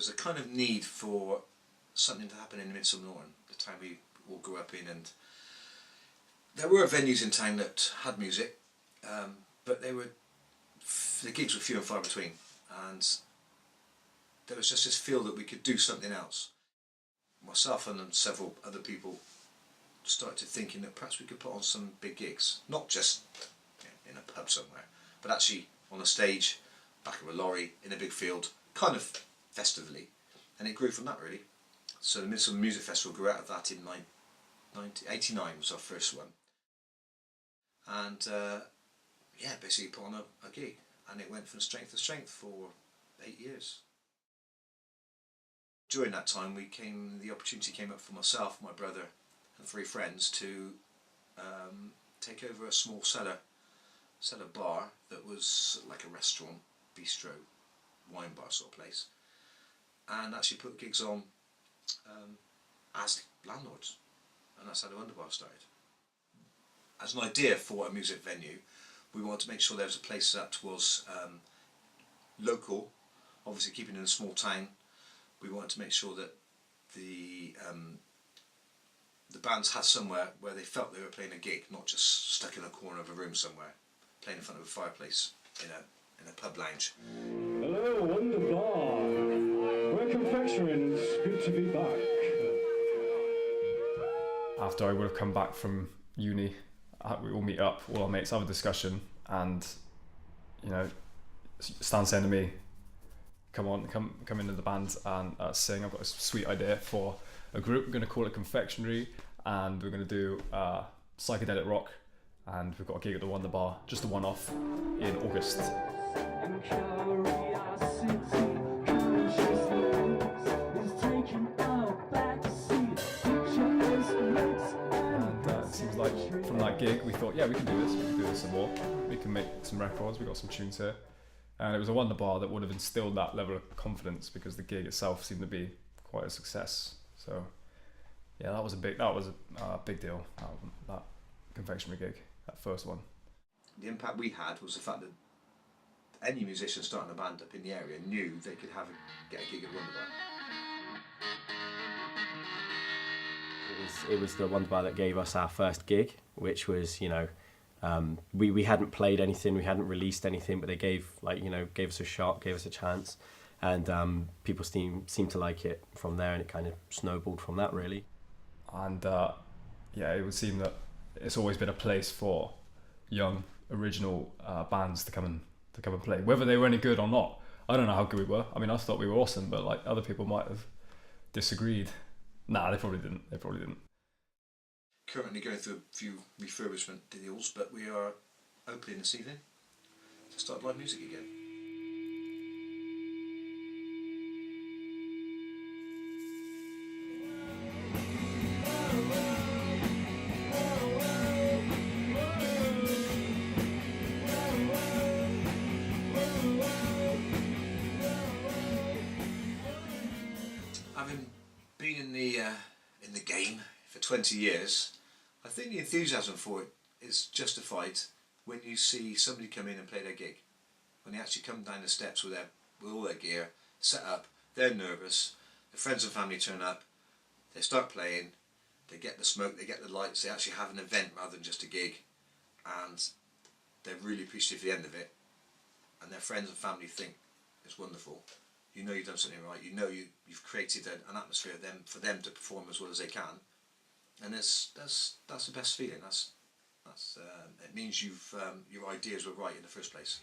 was a kind of need for something to happen in Midsummer Norton, the town we all grew up in, and there were venues in town that had music, but the gigs were few and far between, and there was just this feel that we could do something else. Myself and several other people started thinking that perhaps we could put on some big gigs, not just in a pub somewhere, but actually on a stage, back of a lorry, in a big field, kind of festively, and it grew from that really. So the Midsummer Music Festival grew out of that in 1989 was our first one, and yeah, basically put on a gig, and it went from strength to strength for 8 years. During that time the opportunity came up for myself, my brother and 3 friends to take over a small cellar bar that was like a restaurant, bistro, wine bar sort of place, and actually put gigs on as landlords, and that's how the Wunderbar started. As an idea for a music venue, we wanted to make sure there was a place that was local, obviously keeping in a small town. We wanted to make sure that the bands had somewhere where they felt they were playing a gig, not just stuck in a corner of a room somewhere, playing in front of a fireplace in a pub lounge. Hello, Wunderbar. We're confectionery and it's good to be back. After I would have come back from uni, we all meet up, all our mates have a discussion, and Stan saying to me, come into the band and sing. I've got a sweet idea for a group. We're going to call it Confectionery, and we're going to do psychedelic rock, and we've got a gig at the Wunderbar, just a one-off in August. And it seems like from that gig we thought, yeah, we can do this some more. We can make some records, we got some tunes here. And it was a Wunderbar that would have instilled that level of confidence, because the gig itself seemed to be quite a success. So yeah, that was a big deal, that confectionery gig, that first one. The impact we had was the fact that any musician starting a band up in the area knew they could get a gig at Wunderbar. It was the Wunderbar that gave us our first gig, which was, we hadn't played anything, we hadn't released anything, but they gave us a shot, gave us a chance, and people seemed to like it from there, and it kind of snowballed from that really. And it would seem that it's always been a place for young original bands to come and play, whether they were any good or not. I don't know how good we were. I mean, I thought we were awesome, but like other people might have disagreed. Nah, they probably didn't. Currently going through a few refurbishment deals, but we are opening this evening to start live music again. Having been in the game for 20 years, I think the enthusiasm for it is justified when you see somebody come in and play their gig. When they actually come down the steps with all their gear set up, they're nervous, their friends and family turn up, they start playing, they get the smoke, they get the lights, they actually have an event rather than just a gig, and they're really appreciative at the end of it, and their friends and family think it's wonderful. You know you've done something right, you know you've created an atmosphere for them to perform as well as they can, and that's the best feeling. It means your ideas were right in the first place.